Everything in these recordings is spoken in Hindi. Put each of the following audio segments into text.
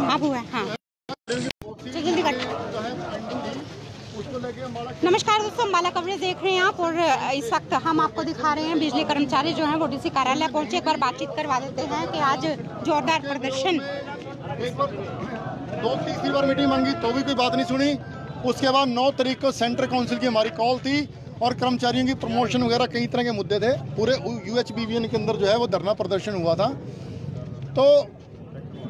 अब हुआ हाँ। नमस्कार दोस्तों, अम्बाला कवरेज देख रहे हैं आप और इस वक्त हम आपको दिखा रहे हैं बिजली कर्मचारी जो हैं वो डीसी कार्यालय पहुंचे। एक बार बातचीत करवा देते हैं कि आज जोरदार प्रदर्शन। एक बार 2-3 बार मीटिंग मांगी तो भी कोई बात नहीं सुनी। उसके बाद 9 तारीख को सेंट्रल काउंसिल की हमारी कॉल थी और कर्मचारियों की प्रमोशन वगैरह कई तरह के मुद्दे थे। पूरे UHBVN के अंदर जो है वो धरना प्रदर्शन हुआ था। तो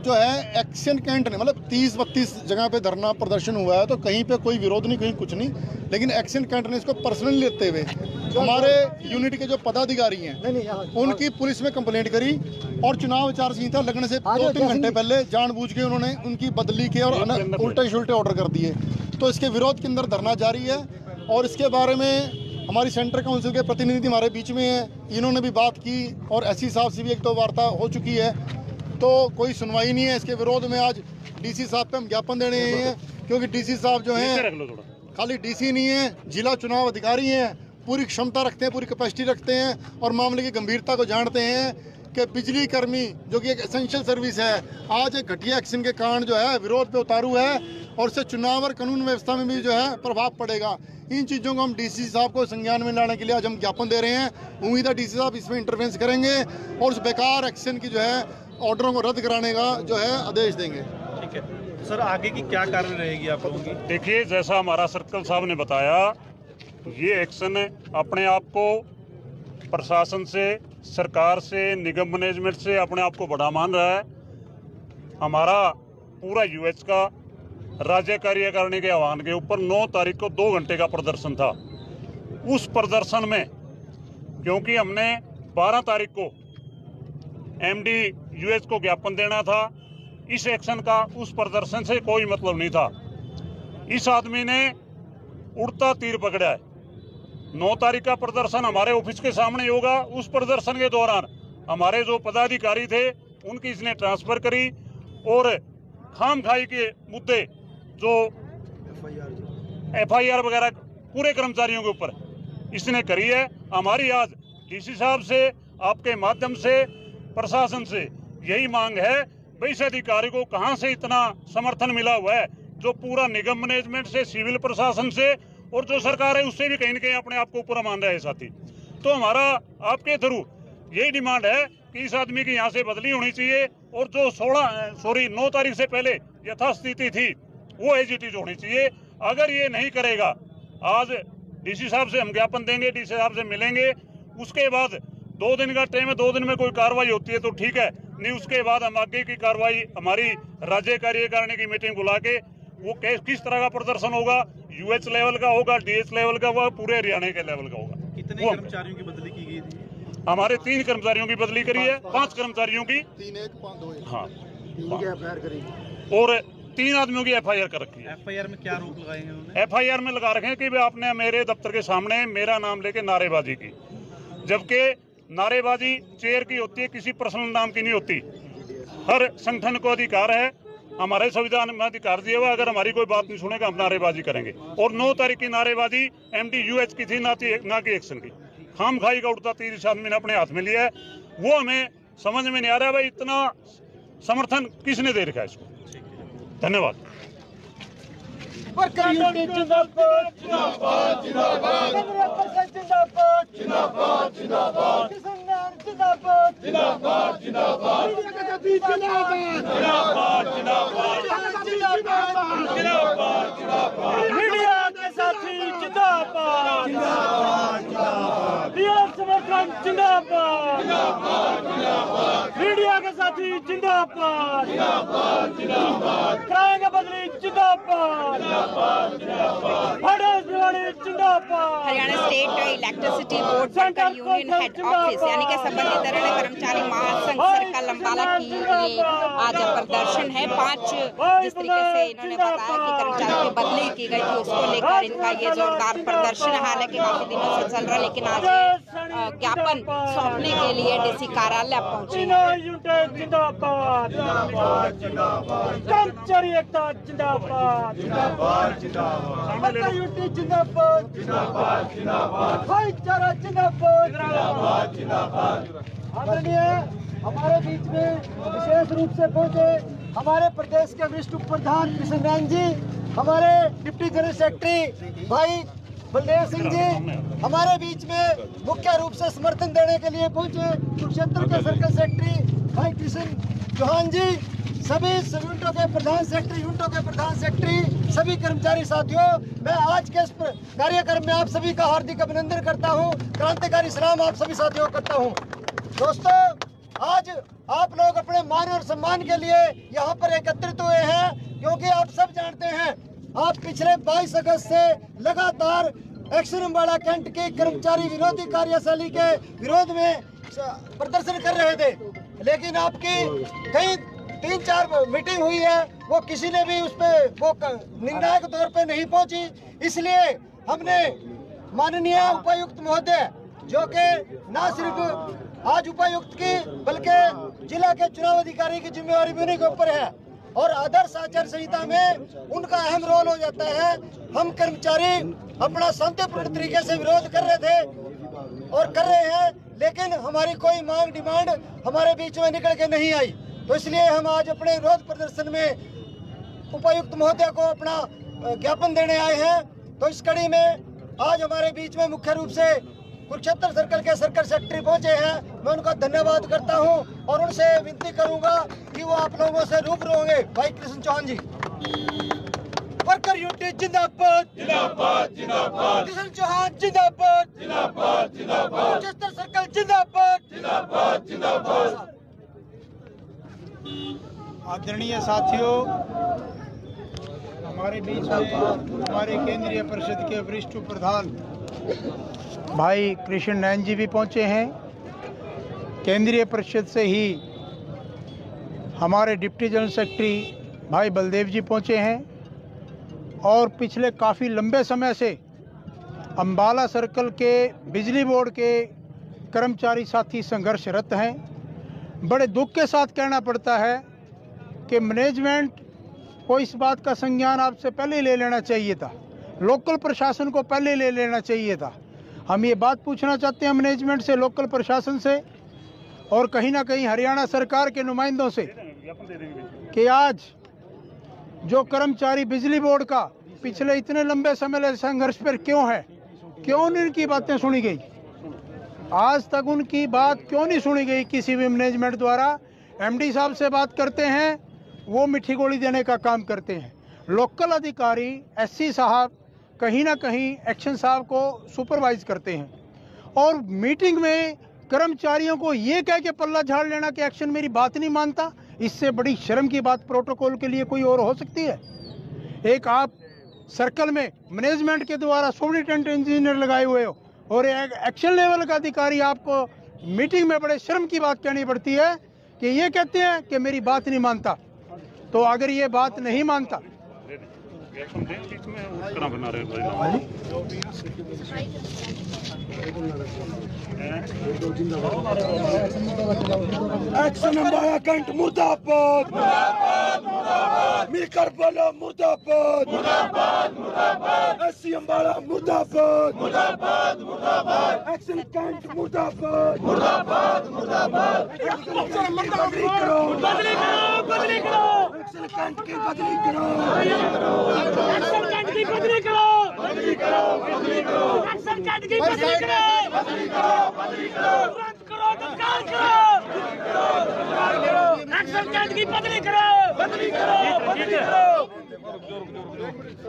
जो है एक्शन कैंट ने मतलब 30-32 जगह पे धरना प्रदर्शन हुआ है, तो कहीं पे कोई विरोध नहीं, कहीं कुछ नहीं, लेकिन एक्शन कैंट ने इसको पर्सनली लेते हुए हमारे यूनिट के जो पदाधिकारी हैं उनकी पुलिस में कंप्लेंट करी और चुनाव आचार संहिता लगने से 2-3 घंटे पहले जानबूझ के उन्होंने उनकी बदली के और उल्टे शुल्टे ऑर्डर कर दिए। तो इसके विरोध के अंदर धरना जारी है और इसके बारे में हमारी सेंट्रल काउंसिल के प्रतिनिधि हमारे बीच में हैं, इन्होंने भी बात की और एससी साहब से भी 1-2 वार्ता हो चुकी है, तो कोई सुनवाई नहीं है। इसके विरोध में आज डीसी साहब पे हम ज्ञापन देने हैं, क्योंकि डीसी साहब जो हैं खाली डीसी नहीं है, जिला चुनाव अधिकारी हैं, पूरी क्षमता रखते हैं, पूरी कैपेसिटी रखते हैं और मामले की गंभीरता को जानते हैं कि बिजली कर्मी जो कि एक एसेंशियल सर्विस है, आज एक घटिया एक्शन के कारण जो है विरोध पे उतारू है और इससे चुनाव और कानून व्यवस्था में भी जो है प्रभाव पड़ेगा। इन चीज़ों को हम डीसी साहब को संज्ञान में लाने के लिए आज हम ज्ञापन दे रहे हैं। उम्मीद है डीसी साहब इसमें इंटरवेंस करेंगे और उस बेकार एक्शन की जो है ऑर्डरों को रद्द कराने का जो है आदेश देंगे। ठीक है सर, आगे की क्या कार्रवाई रहेगी आप लोगों की? देखिए, जैसा हमारा सर्कल साहब ने बताया, ये एक्शन अपने आप को प्रशासन से, सरकार से, निगम मैनेजमेंट से अपने आप को बड़ा मान रहा है। हमारा पूरा यूएच का राज्य कार्यकारिणी के आह्वान के ऊपर 9 तारीख को 2 घंटे का प्रदर्शन था। उस प्रदर्शन में क्योंकि हमने 12 तारीख को MD यूएच को ज्ञापन देना था, इस एक्शन का उस प्रदर्शन से कोई मतलब नहीं था। इस आदमी ने उड़ता तीर पकड़ा है। 9 तारीख का प्रदर्शन हमारे ऑफिस के सामने होगा। उस प्रदर्शन के दौरान हमारे जो पदाधिकारी थे उनकी इसने ट्रांसफर करी और खामखाई के मुद्दे जो FIR वगैरह पूरे कर्मचारियों के ऊपर इसने करी है। हमारी आज डीसी साहब से, आपके माध्यम से, प्रशासन से यही मांग है, भाई इस अधिकारी को कहां से इतना समर्थन मिला हुआ है जो पूरा निगम मैनेजमेंट से, सिविल प्रशासन से और जो सरकार है उससे भी कहीं न कहीं अपने आप को ऊपर मान रहा है साथी। तो हमारा आपके थ्रू यही डिमांड है कि इस आदमी की यहाँ से बदली होनी चाहिए और जो 9 तारीख से पहले यथास्थिति थी वो एज इट इज होनी चाहिए। अगर ये नहीं करेगा, आज डीसी साहब से हम ज्ञापन देंगे, डीसी साहब से मिलेंगे, उसके बाद 2 दिन का टाइम है, 2 दिन में कोई कार्रवाई होती है तो ठीक है, नहीं उसके बाद हम आगे की कार्रवाई हमारी राज्य कार्यकारिणी की मीटिंग बुला के वो किस तरह का प्रदर्शन होगा, UH लेवल का होगा, DH लेवल का होगा, पूरे हरियाणा के लेवल का होगा। कितने कर्मचारियों की बदली की गई थी? हमारे 3 कर्मचारियों की बदली करी है, 5 कर्मचारियों की 3-1-5-2 हाँ और 3 आदमियों की FIR कर रखी है। FIR में क्या रोक लगाए हैं उन्होंने? FIR में लगा रखे हैं कि आपने मेरे दफ्तर के सामने मेरा नाम लेके नारेबाजी की, जबकि नारेबाजी चेयर की होती है, किसी पर्सनल नाम की नहीं होती। हर संगठन को अधिकार है, हमारे संविधान में अधिकार दिया हुआ, अगर हमारी कोई बात नहीं सुनेगा हम नारेबाजी करेंगे। और 9 तारीख की नारेबाजी MD UH की थी, ना कि एक्शन की। खामखाई का उड़ता तीर इस आदमी ने अपने हाथ में लिया है, वो हमें समझ में नहीं आ रहा है भाई इतना समर्थन किसने दे रखा है इसको। धन्यवाद। मीडिया के साथी जिंदाबाद, जिंदाबाद, मीडिया के साथी जिंदाबाद, कराएंगे बदली जिंदाबाद, Haryana state electricity board worker union head office यानी कि संबंधित कर्मचारी महासंघ सर्कल अम्बाला की ये आज प्रदर्शन है। 5 जिस तरीके से इन्होंने बताया कि कर्मचारियों की बदली की गई थी उसको लेकर इनका ये जोरदार प्रदर्शन हालांकि काफी दिनों से चल रहा है, लेकिन आज ज्ञापन सौंपने के लिए डीसी कार्यालय पहुंचे। जिंदाबाद, कर्मचारी एकता जिंदाबाद, यूटी जिंदाबाद, भाईचारा जिंदाबाद। आदरणीय हमारे बीच में विशेष रूप से पहुंचे हमारे प्रदेश के वरिष्ठ उप प्रधान कृष्ण नैन जी, हमारे डिप्टी जनरल सेक्रेटरी भाई बलदेव सिंह जी हमारे बीच में मुख्य रूप से समर्थन देने के लिए पहुंचे, कुरुक्षेत्र के सर्कल सेक्रेटरी भाई कृष्ण चौहान जी, सभी यूनिटों के प्रधान सेक्रेटरी, सभी कर्मचारी साथियों, मैं आज के इस कार्यक्रम में आप सभी का हार्दिक अभिनंदन करता हूं, क्रांतिकारी सलाम आप सभी साथियों को करता हूं। दोस्तों, आज आप लोग अपने मान और सम्मान के लिए यहाँ पर एकत्रित हुए हैं, क्योंकि आप सब जानते हैं आप पिछले 22 अगस्त से लगातार एक्शन अम्बाड़ा कैंट के कर्मचारी विरोधी कार्यशैली के विरोध में प्रदर्शन कर रहे थे, लेकिन आपकी कई 3-4 मीटिंग हुई है, वो किसी ने भी उस पे वो निर्णायक तौर पे नहीं पहुंची। इसलिए हमने माननीय उपायुक्त महोदय, जो कि न सिर्फ आज उपायुक्त की बल्कि जिला के चुनाव अधिकारी की जिम्मेवारी भी उन्हीं के ऊपर है, और आदर्श आचार संहिता में उनका अहम रोल हो जाता है। हम कर्मचारी अपना शांतिपूर्ण तरीके से विरोध कर रहे थे और कर रहे हैं, लेकिन हमारी कोई मांग डिमांड हमारे बीच में निकल के नहीं आई, तो इसलिए हम आज अपने विरोध प्रदर्शन में उपायुक्त महोदय को अपना ज्ञापन देने आए हैं। तो इस कड़ी में आज हमारे बीच में मुख्य रूप से कुरुक्षेत्र सर्कल के सर्कल सेक्रेटरी पहुंचे हैं, मैं उनका धन्यवाद करता हूं और उनसे विनती करूंगा कि वो आप लोगों से रूबरू होंगे। भाई कृष्ण चौहान जी, वर्कर यूनिटी जिंदाबाद, कृष्ण चौहान जिंदाबाद, कुरुक्षेत्र सर्कल जिंदाबाद। आदरणीय साथियों, हमारे बीच में हमारे केंद्रीय परिषद के वरिष्ठ प्रधान भाई कृष्ण नैन जी भी पहुंचे हैं। केंद्रीय परिषद से ही हमारे डिप्टी जनरल सेक्रेटरी भाई बलदेव जी पहुंचे हैं, और पिछले काफ़ी लंबे समय से अम्बाला सर्कल के बिजली बोर्ड के कर्मचारी साथी संघर्षरत हैं। बड़े दुख के साथ कहना पड़ता है कि मैनेजमेंट को इस बात का संज्ञान आपसे पहले ले लेना चाहिए था, लोकल प्रशासन को पहले ले लेना चाहिए था। हम ये बात पूछना चाहते हैं मैनेजमेंट से, लोकल प्रशासन से और कहीं ना कहीं हरियाणा सरकार के नुमाइंदों से कि आज जो कर्मचारी बिजली बोर्ड का पिछले इतने लंबे समय संघर्ष पर क्यों है, क्यों उनकी बातें सुनी गई, आज तक उनकी बात क्यों नहीं सुनी गई किसी भी मैनेजमेंट द्वारा। एमडी साहब से बात करते हैं, वो मिठी गोली देने का काम करते हैं। लोकल अधिकारी एससी साहब कहीं ना कहीं एक्शन साहब को सुपरवाइज करते हैं, और मीटिंग में कर्मचारियों को ये कह के पल्ला झाड़ लेना कि एक्शन मेरी बात नहीं मानता, इससे बड़ी शर्म की बात प्रोटोकॉल के लिए कोई और हो सकती है। एक आप सर्कल में मैनेजमेंट के द्वारा सुपरिटेंडेंट इंजीनियर लगाए हुए हो और एक एक्शन लेवल का अधिकारी आपको मीटिंग में बड़े शर्म की बात कहनी पड़ती है कि ये कहते हैं कि मेरी बात नहीं मानता। तो अगर ये बात नहीं मानता एक्शन अम्बाड़ा कैंट मुर्दाबाद, मिलकर बोलो मुर्दाबाद, एससी अम्बाड़ा मुर्दाबाद, एक्शन कैंट मुर्दाबाद, बदली करो, एक्शन कैंट की बदली करो, एक्शन कैंट की बदली करो, एक्शन कैंट की बदली करो, तुरंत करो, तत्काल करो, एक्शन कैंट की बदली करो, बदली करो।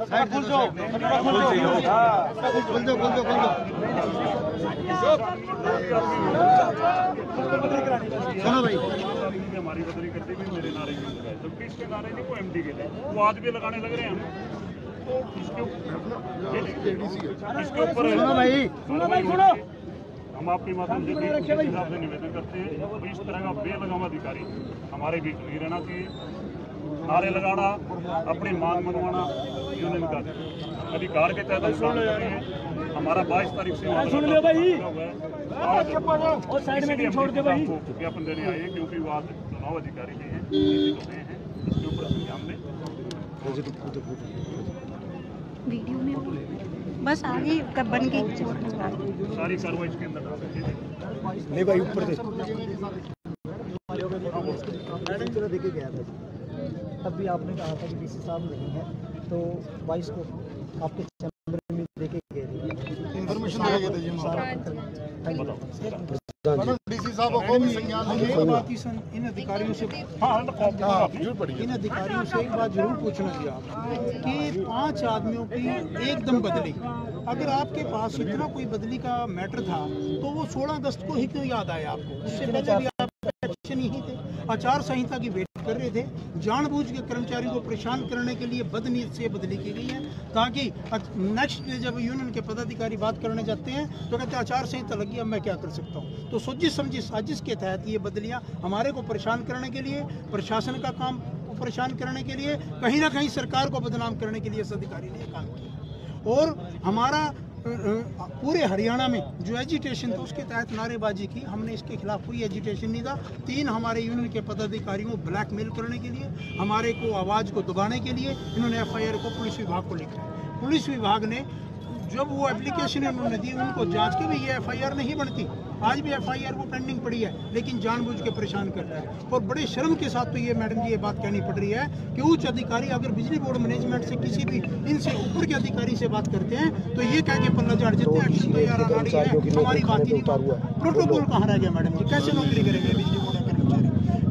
साइड खुल जाओ, सुनो भाई, हमारी बदली करते भी मेरे नारे भी लगाए, जबकि इसके नारे नहीं वो एमडी के थे, वो आज भी लगाने लग रहे हैं हम। तो इसके ऊपर सुनो हम आपके माध्यम से हिसाब से निवेदन करते हैं तो इस तरह का बेलगाम अधिकारी हमारे बीच नहीं रहना चाहिए। नारे लगाना, अपनी मांग मनवाना यूनियन का अधिकार के तहत हम काम कर रहे हैं। हमारा 22 तारीख से सुन लो भाई, और साइड में छोड़ दे भाई, ज्ञापन देने आए हैं क्योंकि वो आज चुनाव अधिकारी भी हैं, इसके ऊपर संज्ञान लें। वीडियो में बस आगे कब बन गई सारी कार्रवाई इसके अंदर डाल देंगे। नहीं भाई ऊपर से मैडम चलो देखे गया था तब भी आपने कहा था कि डीसी साहब नहीं है, तो 22 को आपके चैम्बर में देखे गए थे, इंफॉर्मेशन दिया गया था जी मैडम डीसी साहब को भी संज्ञान लेंगे। इन अधिकारियों से इन अधिकारियों से एक बात जरूर पूछना चाहिए आप कि 5 आदमियों की एकदम बदली, अगर आपके पास इतना कोई बदली का मैटर था तो वो 16 अगस्त को ही क्यों याद आया आपको? उससे पहले भी आप एक्शन यही थे, आचार संहिता की वेट कर रहे थे, जानबूझ के कर्मचारियों को परेशान करने के लिए बदनीयत से बदली की गई है, ताकि नेक्स्ट डे जब यूनियन के पदाधिकारी बात करने जाते हैं तो कहते हैं आचार संहिता लगी, अब मैं क्या कर सकता हूँ। तो सोची समझी साजिश के तहत ये बदलियाँ हमारे को परेशान करने के लिए, प्रशासन का काम को परेशान करने के लिए, कहीं ना कहीं सरकार को बदनाम करने के लिए इस अधिकारी ने काम किया। और हमारा पूरे हरियाणा में जो एजिटेशन था उसके तहत नारेबाजी की, हमने इसके खिलाफ कोई एजिटेशन नहीं था। 3 हमारे यूनियन के पदाधिकारियों को ब्लैकमेल करने के लिए, हमारे को आवाज़ को दबाने के लिए इन्होंने FIR को पुलिस विभाग को लिखा है। पुलिस विभाग ने जब वो एप्लीकेशन उन्होंने दी, उनको जांच के भी ये FIR नहीं बनती, आज भी FIR वो पेंडिंग पड़ी है, लेकिन जानबूझ के परेशान कर रहा है। और बड़े शर्म के साथ तो ये मैडम जी ये बात कहनी पड़ रही है कि उच्च अधिकारी अगर बिजली बोर्ड मैनेजमेंट से किसी भी इनसे ऊपर के अधिकारी से बात करते हैं तो ये कह के पल्ला झाड़ देते हैं, एक्शन तो यार अनाड़ी है, हमारी बात ही नहीं मानता। प्रोटोकॉल कहाँ रह गया मैडम जी? कैसे नौकरी करेंगे बिजली बोर्ड के कर्मचारी?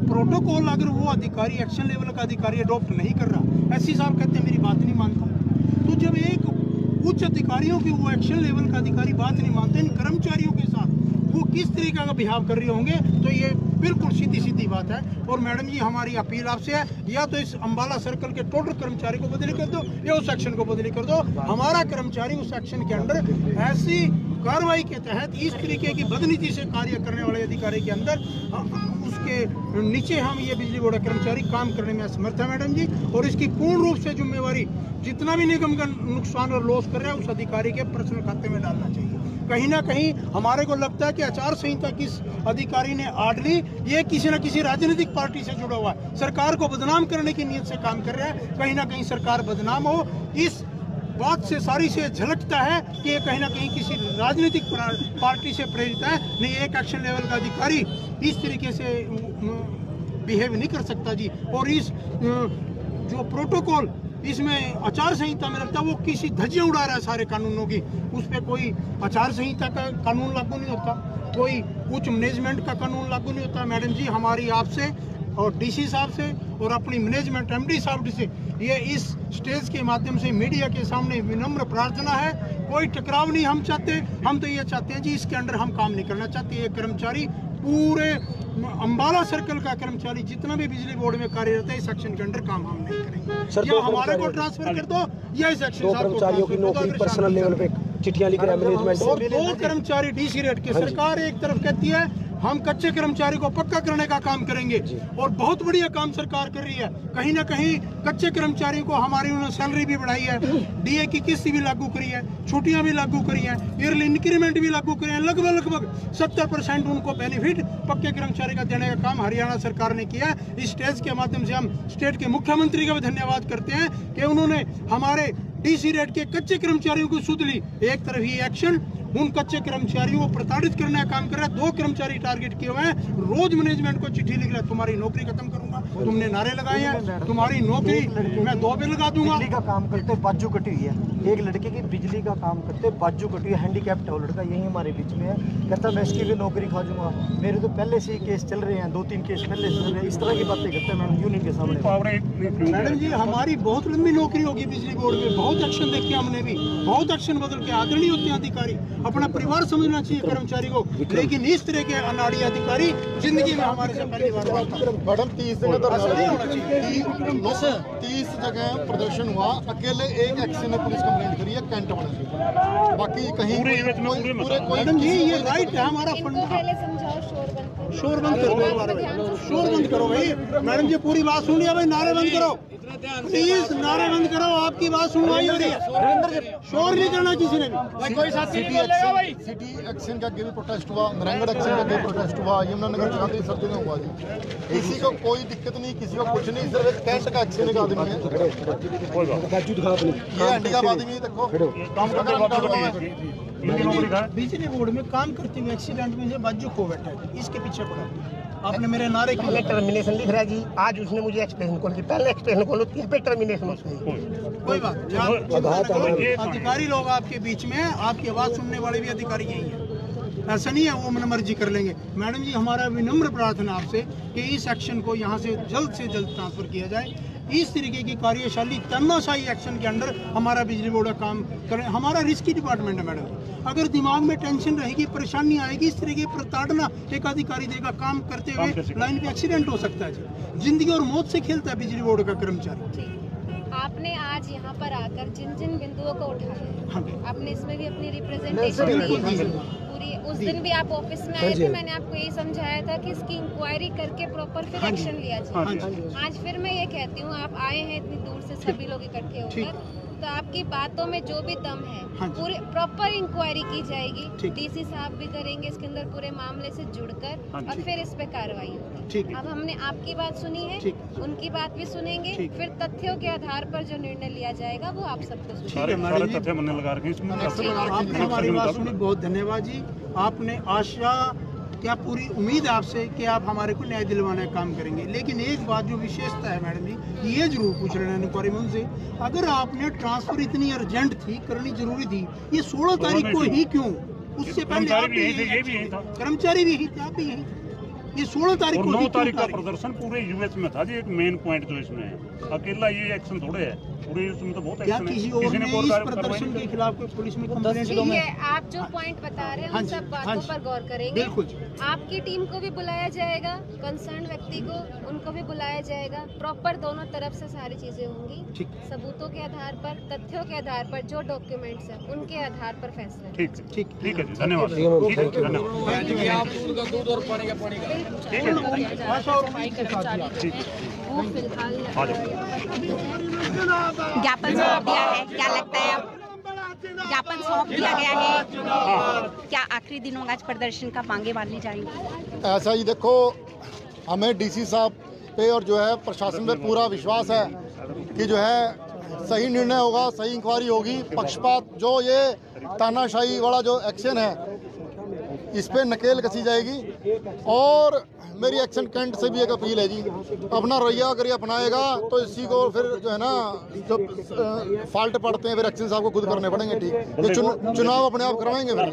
प्रोटोकॉल अगर वो अधिकारी एक्शन लेवल का अधिकारी अडॉप्ट नहीं कर रहा, SC साहब कहते हैं मेरी बात नहीं मानता, तो जब एक उच्च अधिकारियों की वो एक्शन लेवल का अधिकारी बात नहीं मानते, इन कर्मचारियों के साथ वो किस तरीके का बिहेव कर रहे होंगे, तो ये बिल्कुल सीधी सीधी बात है। और मैडम जी हमारी अपील आपसे है, या तो इस अंबाला सर्कल के टोटल कर्मचारी को बदली कर दो या उस सेक्शन को बदली कर दो। हमारा कर्मचारी उस सेक्शन के अंदर ऐसी कार्रवाई के तहत इस तरीके की बदनीति से कार्य करने वाले अधिकारी के अंदर उसके नीचे हम ये बिजली बोर्ड कर्मचारी काम करने में असमर्थ है मैडम जी। और इसकी पूर्ण रूप से जिम्मेवारी जितना भी निगम का नुकसान और लॉस कर रहा है उस अधिकारी के पर्सनल खाते में डालना चाहिए। कहीं ना कहीं हमारे को लगता है कि आचार संहिता किस अधिकारी ने आड़ ली, ये किसी न किसी राजनीतिक पार्टी से जुड़ा हुआ है, सरकार को बदनाम करने की नीयत से काम कर रहा है। कहीं ना कहीं सरकार बदनाम हो, इस बात से सारी से झलकता है कि ये कहीं ना कहीं किसी राजनीतिक पार्टी से प्रेरित है। नहीं, एक एक्शन लेवल का अधिकारी इस तरीके से बिहेव नहीं कर सकता जी। और इस जो प्रोटोकॉल इसमें आचार संहिता में लगता है वो किसी धज्जियां उड़ा रहा है सारे कानूनों की, उस पर कोई आचार संहिता का कानून लागू नहीं होता, कोई उच्च मैनेजमेंट का कानून लागू नहीं होता। मैडम जी हमारी आपसे और डीसी साहब से और अपनी मैनेजमेंट MD साहब से ये इस स्टेज के माध्यम से मीडिया के सामने विनम्र प्रार्थना है, कोई टकराव नहीं हम चाहते। हम तो ये चाहते हैं जी इसके अंडर हम काम नहीं करना चाहते। ये कर्मचारी पूरे अंबाला सर्कल का कर्मचारी जितना भी बिजली बोर्ड में कार्यरत है इस सेक्शन के अंडर काम हम नहीं करेंगे। या हमारे को ट्रांसफर कर दो या इस सेक्शन कर्मचारियों की नौकरी पर्सनल लेवल पे चिट्ठियां लिख रहे हैं मैनेजमेंट। और 2 कर्मचारी DC रेट के, सरकार एक तरफ कहती है हम कच्चे कर्मचारी को पक्का करने का काम करेंगे और बहुत बढ़िया काम सरकार कर रही है। कहीं ना कहीं कच्चे कर्मचारियों को हमारी उन्होंने सैलरी भी बढ़ाई है, DA की किस्त भी लागू करी है, छुट्टियां भी लागू करी है, ईयरली इंक्रीमेंट भी लागू करे हैं। लगभग 70% उनको बेनिफिट पक्के कर्मचारी का देने का काम हरियाणा सरकार ने किया है। इस स्टेज के माध्यम से हम स्टेट के मुख्यमंत्री का भी धन्यवाद करते हैं कि उन्होंने हमारे DC रेट के कच्चे कर्मचारियों को सुध ली। एक तरफ ही एक्शन उन कच्चे कर्मचारियों को प्रताड़ित करने का काम कर रहा है। 2 कर्मचारी टारगेट किए हुए हैं, रोज मैनेजमेंट को चिट्ठी लिख रहा है तुम्हारी नौकरी खत्म करूंगा, तुमने नारे लगाए हैं, तुम्हारी नौकरी मैं 2 पे लगा दूंगा। बिजली का काम करते बाजू कटी हुई है, एक लड़के की बिजली का काम करते बाजू कटी हुई है, हैंडीकैप्ड है लड़का, यही हमारे बीच में है। कहता मैं इसकी भी नौकरी खा जाऊंगा, मेरे तो पहले से ही केस चल रहे हैं, 2-3 केस पहले से चल रहे हैं। इस तरह की बातें करते हैं मैडम यूनियन के सामने। मैडम जी हमारी बहुत लंबी नौकरी होगी बिजली बोर्ड में, बहुत एक्शन देखे हमने भी, बहुत एक्शन बदल के आदरणीय होते हैं अधिकारी, अपना परिवार समझना चाहिए कर्मचारी को, लेकिन इस तरह के अनाड़ी अधिकारी जिंदगी में हमारे से पहली बार मैडम 30 जगह तो 30 जगह प्रदर्शन हुआ, अकेले एक एक्शन ने पुलिस कंप्लेंट करी है कैंटोनमेंट से, बाकी कहीं पूरे मैडम जी ये राइट है हमारा फंड। शोर बंद करो, शोर बंद करो भाई। मैडम जी पूरी बात सुन लिया भाई, नारे बंद करो। प्लीज नारे बंद करो, आपकी बात सुनवाई हो रही है। शोर नहीं करना किसी ने भी। कोई साथी नहीं बोलेगा भाई। सिटी एक्शन का भी प्रोटेस्ट हुआ, नारायणगढ़ एक्शन का भी प्रोटेस्ट हुआ, यमुनानगर चौधरी सब जगह हुआ जी। किसी को कोई दिक्कत नहीं, किसी को कुछ नहीं, सिर्फ एक टेंट का एक्शन का आदमी है। ये हैंडीकैप आदमी देखो बिजली बोर्ड में काम करते हुए एक्सीडेंट में से बाजू खो बैठा है, इसके पीछे पड़ा। आपने मेरे नारे के टर्मिनेशन लिख रहा है जी। आज उसने मुझे एक्सप्रेशन कॉल की, पहले एक्सप्रेशन कॉल होती है, फिर टर्मिनेशन उसमें। कोई बात, अधिकारी लोग आपके बीच में, आपकी आवाज सुनने वाले भी अधिकारी यही है। ऐसा नहीं है वो मन मर्जी कर लेंगे। मैडम जी, हमारा विनम्र प्रार्थना आपसे कि इस एक्शन को यहाँ से जल्द ट्रांसफर किया जाए। इस तरीके की कार्यशाली तानाशाही एक्शन के अंडर हमारा बिजली बोर्ड का काम करें। हमारा रिस्की डिपार्टमेंट है मैडम, अगर दिमाग में टेंशन रहेगी, परेशानी आएगी, इस तरीके की प्रताड़ना एक अधिकारी देगा, काम करते हुए लाइन पे एक्सीडेंट हो सकता है जी। जिंदगी और मौत से खेलता है बिजली बोर्ड का कर्मचारी। आपने आज यहाँ पर आकर जिन जिन बिंदुओं को उठाया, आपने इसमें भी अपनी रिप्रेजेंटेशन दी है पूरी। उस दिन भी आप ऑफिस में आए थे, मैंने आपको यही समझाया था कि इसकी इंक्वायरी करके प्रॉपर फिर एक्शन लिया जाए। आज फिर मैं ये कहती हूँ, आप आए हैं इतनी दूर से, सभी लोग इकट्ठे होकर, तो आपकी बातों में जो भी दम है पूरे प्रॉपर इंक्वायरी की जाएगी। डीसी साहब भी करेंगे इसके अंदर पूरे मामले से जुड़कर, और फिर इस पे कार्रवाई होगी। अब हमने आपकी बात सुनी है, उनकी बात भी सुनेंगे, फिर तथ्यों के आधार पर जो निर्णय लिया जाएगा वो आप सबको आपने हमारी बात सुनी, बहुत धन्यवाद जी। आपने आशा, क्या पूरी उम्मीद आपसे कि आप हमारे को न्याय दिलवाने का काम करेंगे। लेकिन एक बात जो विशेषता है मैडम जी, ये जरूर पूछ रहे हैं इंक्वायरी में उनसे, अगर आपने ट्रांसफर इतनी अर्जेंट थी, करनी जरूरी थी, ये 16 तारीख को ही क्यों? उससे पहले आप भी यही था, कर्मचारी भी यही थे, आप भी यही, ये 16 तारीख को 9 तारीख का प्रदर्शन पूरे यूएस में था जी। एक मेन पॉइंट जो इसमें है, अकेला ये एक्शन थोड़े है, पूरे इसमें तो बहुत एक्शन है। किसी और ने इस प्रदर्शन के खिलाफ कोई पुलिस में कंप्लेंट की है? आप जो पॉइंट बता रहे हैं उन सब बातों पर गौर करेंगे। आपकी टीम को भी बुलाया जाएगा, कंसर्न व्यक्ति को, उनको भी बुलाया जाएगा। प्रॉपर दोनों तरफ से सारी चीजें होंगी, सबूतों के आधार पर, तथ्यों के आधार पर, जो डॉक्यूमेंट्स हैं उनके आधार पर फैसला। ठीक है जी, धन्यवाद। ज्ञापन सौंप दिया है, क्या लगता है? अब ज्ञापन सौंप दिया गया है, क्या आखिरी दिनों आज प्रदर्शन का मांगे मानी जाएंगी? ऐसा ही देखो, हमें डीसी साहब पे और जो है प्रशासन पे पूरा विश्वास है कि जो है सही निर्णय होगा, सही इंक्वायरी होगी। पक्षपात जो ये तानाशाही वाला जो एक्शन है, इस पे नकेल कसी जाएगी। और मेरी एक्शन कैंट से भी एक अपील है जी, अपना रवैया अगर ये अपनाएगा तो इसी को फिर जो है ना, जब फॉल्ट पड़ते हैं फिर एक्शन साहब को खुद करने पड़ेंगे। ठीक, ये चुनाव अपने आप करवाएंगे फिर।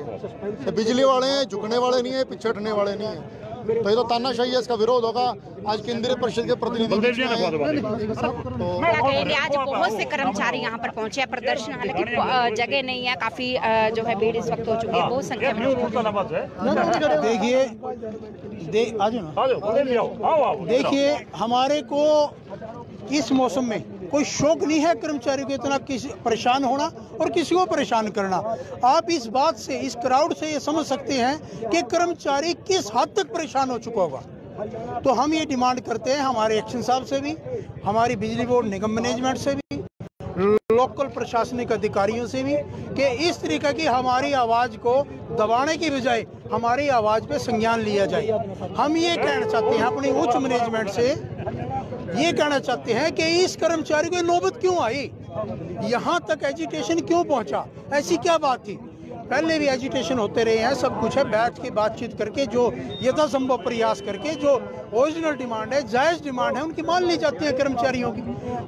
ये बिजली वाले हैं, झुकने वाले नहीं है, पीछे हटने वाले नहीं है। तो ये तो तानाशाही है, इसका विरोध होगा। आज केंद्रीय परिषद के प्रतिनिधि आज बहुत से कर्मचारी यहाँ पर पहुँचे हैं प्रदर्शन, हालांकि जगह नहीं है, काफी जो है भीड़ इस वक्त हो चुकी है, बहुत संख्या में। देखिए, हमारे को इस मौसम में कोई शौक नहीं है कर्मचारी को इतना किसी परेशान होना और किसी को परेशान करना। आप इस बात से, इस क्राउड से ये समझ सकते हैं कि कर्मचारी किस हद तक परेशान हो चुका होगा। तो हम ये डिमांड करते हैं हमारे एक्शन साहब से भी, हमारी बिजली बोर्ड निगम मैनेजमेंट से भी, लोकल प्रशासनिक अधिकारियों से भी, कि इस तरीके की हमारी आवाज़ को दबाने की बजाय हमारी आवाज़ पे संज्ञान लिया जाए। हम ये कहना चाहते हैं अपनी उच्च मैनेजमेंट से, ये कहना चाहते हैं कि इस कर्मचारी को नौबत क्यों आई, यहाँ तक एजिटेशन क्यों पहुँचा, ऐसी क्या बात थी? पहले भी एजिटेशन होते रहे हैं, सब कुछ है, बैठ के बातचीत करके जो यथासंभव प्रयास करके जो ओरिजिनल डिमांड है, जायज़ डिमांड है, उनकी मान ली जाती है कर्मचारियों की।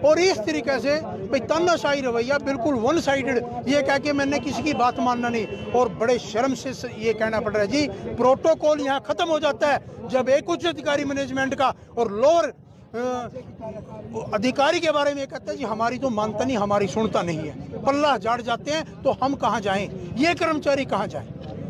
और इस तरीके से भाई तानाशाही रवैया, बिल्कुल वन साइडेड, ये कह के मैंने किसी की बात मानना नहीं। और बड़े शर्म से ये कहना पड़ रहा है जी, प्रोटोकॉल यहाँ ख़त्म हो जाता है जब एक उच्च अधिकारी मैनेजमेंट का और लोअर अधिकारी के बारे में कहते हैं जी हमारी तो मानता नहीं, हमारी सुनता नहीं है, पल्ला झाड़ जाते हैं, तो हम कहाँ जाएं, ये कर्मचारी कहाँ जाएं?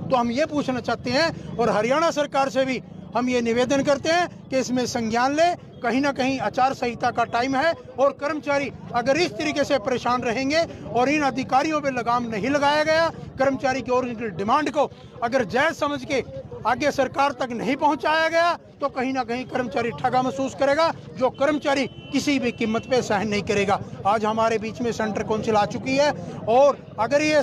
तो हम ये पूछना चाहते हैं और हरियाणा सरकार से भी हम ये निवेदन करते हैं कि इसमें संज्ञान ले। कहीं ना कहीं आचार संहिता का टाइम है और कर्मचारी अगर इस तरीके से परेशान रहेंगे और इन अधिकारियों पे लगाम नहीं लगाया गया, कर्मचारी की ओरिजिनल डिमांड को अगर जायज़ समझ के आगे सरकार तक नहीं पहुंचाया गया तो कहीं ना कहीं कर्मचारी ठगा महसूस करेगा, जो कर्मचारी किसी भी कीमत पे सहन नहीं करेगा। आज हमारे बीच में सेंटर काउंसिल आ चुकी है और अगर ये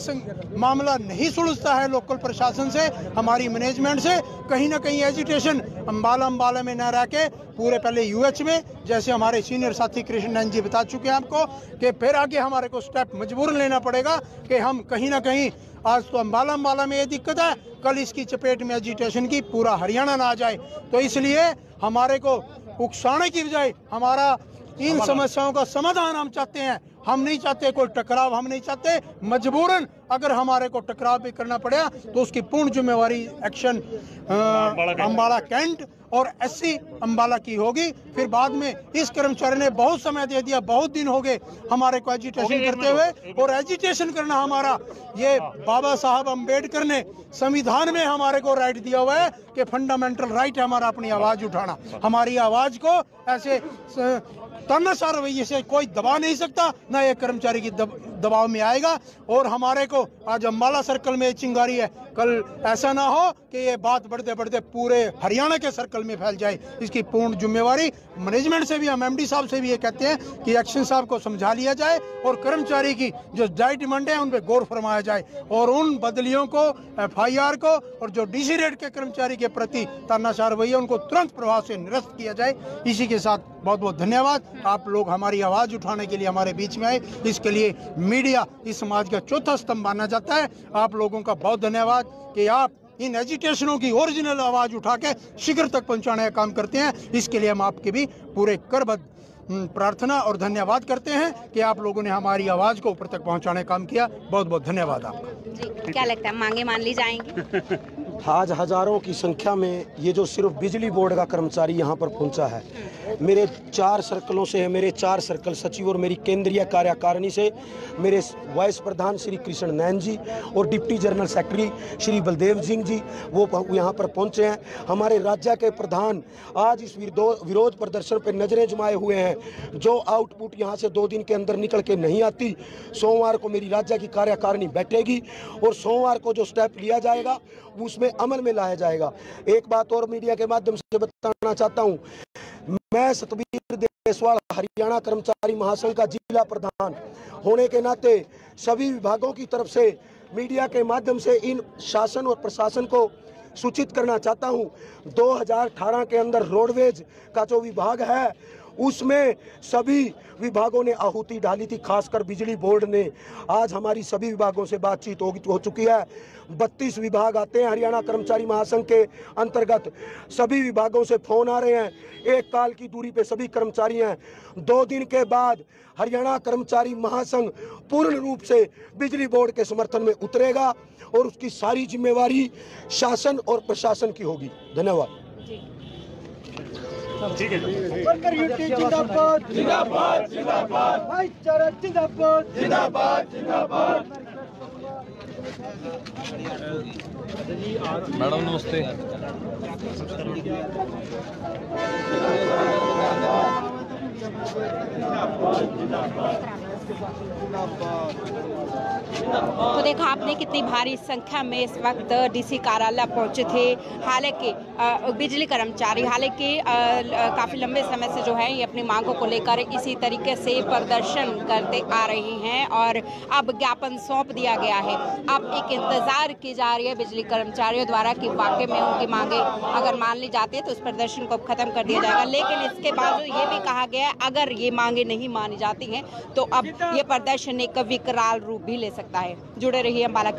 मामला नहीं सुलझता है लोकल प्रशासन से, हमारी मैनेजमेंट से, कहीं ना कहीं एजिटेशन अंबाला में न रह के पूरे पहले यूएच में, जैसे हमारे सीनियर साथी कृष्ण नैन जी बता चुके हैं आपको, कि फिर आगे हमारे को स्टेप मजबूरन लेना पड़ेगा कि हम कहीं ना कहीं, आज तो अंबाला में ये दिक्कत है, कल इसकी चपेट में एजिटेशन की पूरा हरियाणा ना आ जाए। तो इसलिए हमारे को उकसाने की बजाय हमारा इन समस्याओं का समाधान हम चाहते हैं। हम नहीं चाहते कोई टकराव, हम नहीं चाहते मजबूरन अगर हमारे को टकराव भी करना पड़ा तो उसकी पूर्ण जिम्मेवारी एक्शन अंबाला कैंट और एससी अंबाला की होगी। फिर बाद में इस कर्मचारी ने बहुत समय दे दिया, बहुत दिन हो गए हमारे को एजिटेशन करते हुए, और एजिटेशन करना हमारा, ये बाबा साहब अम्बेडकर ने संविधान में हमारे को राइट दिया हुआ है कि फंडामेंटल राइट है हमारा अपनी आवाज उठाना। हमारी आवाज को ऐसे तानाशाह रवैये से कोई दबा नहीं सकता, ना ये कर्मचारी की दबाव में आएगा। और हमारे को आज अंबाला सर्कल में चिंगारी है, कल ऐसा ना हो कि ये बात बढ़ते बढ़ते पूरे हरियाणा के सर्कल में फैल जाए। इसकी पूर्ण जिम्मेवारी मैनेजमेंट से भी, हम एमडी साहब से भी ये कहते हैं कि एक्शन साहब को समझा लिया जाए और कर्मचारी की जो जायज डिमांड है उन पर गौर फरमाया जाए और उन बदलियों को, FIR को, और जो DC रेट के कर्मचारी के प्रति तानाशाह रवैया उनको तुरंत प्रभाव से निरस्त किया जाए। इसी के साथ बहुत बहुत धन्यवाद। आप लोग हमारी आवाज उठाने के लिए हमारे बीच में आए, इसके लिए मीडिया इस समाज का चौथा स्तंभ माना जाता है। आप लोगों का बहुत धन्यवाद कि आप इन एजिटेशनों की ओरिजिनल आवाज उठा के शिखर तक पहुंचाने का काम करते हैं। इसके लिए हम आपके भी पूरे करबद्ध प्रार्थना और धन्यवाद करते हैं कि आप लोगों ने हमारी आवाज को ऊपर तक पहुंचाने का काम किया। बहुत बहुत धन्यवाद आपका। जी, क्या लगता है मांगे मान ली जाएंगी? आज हजारों की संख्या में ये जो सिर्फ बिजली बोर्ड का कर्मचारी यहाँ पर पहुँचा है, मेरे 4 सर्कलों से है, मेरे 4 सर्कल सचिव और मेरी केंद्रीय कार्यकारिणी से मेरे वाइस प्रधान श्री कृष्ण नैन जी और deputy general secretary Shri Baldev Singh ji वो यहाँ पर पहुँचे हैं। हमारे राज्य के प्रधान आज इस विरोध प्रदर्शन पर नजरें जमाए हुए हैं। जो आउटपुट यहाँ से 2 दिन के अंदर निकल के नहीं आती, सोमवार को मेरी राज्य की कार्यकारिणी बैठेगी और सोमवार को जो स्टेप लिया जाएगा उसमें अमल में लाया जाएगा। एक बात और मीडिया के माध्यम से बताना चाहता हूँ, मैं सतबीर देसवाल हरियाणा कर्मचारी महासंघ का जिला प्रधान होने के नाते सभी विभागों की तरफ से मीडिया के माध्यम से इन शासन और प्रशासन को सूचित करना चाहता हूं। 2018 के अंदर रोडवेज का जो विभाग है उसमें सभी विभागों ने आहुति डाली थी, खासकर बिजली बोर्ड ने। आज हमारी सभी विभागों से बातचीत हो चुकी है। 32 विभाग आते हैं हरियाणा कर्मचारी महासंघ के अंतर्गत। सभी विभागों से फोन आ रहे हैं, एक काल की दूरी पे सभी कर्मचारी हैं। 2 दिन के बाद हरियाणा कर्मचारी महासंघ पूर्ण रूप से बिजली बोर्ड के समर्थन में उतरेगा और उसकी सारी जिम्मेवारी शासन और प्रशासन की होगी। धन्यवाद। ठीक है। वर्कर यूनिटी जिंदाबाद जिंदाबाद जिंदाबाद, भाईचारा जिंदाबाद जिंदाबाद जिंदाबाद। मैडम नमस्ते। तो देखा आपने कितनी भारी संख्या में इस वक्त डीसी कार्यालय पहुंचे थे। हालांकि बिजली कर्मचारी काफ़ी लंबे समय से जो है ये अपनी मांगों को लेकर इसी तरीके से प्रदर्शन करते आ रही हैं और अब ज्ञापन सौंप दिया गया है। अब एक इंतजार की जा रही है बिजली कर्मचारियों द्वारा कि वाकई में उनकी मांगे अगर मान ली जाती है तो इस प्रदर्शन को खत्म कर दिया जाएगा। लेकिन इसके बावजूद ये भी कहा गया है अगर ये मांगे नहीं मानी जाती हैं तो अब ये प्रदर्शन एक विकराल रूप भी ले सकता है। जुड़े रहिए अंबाला।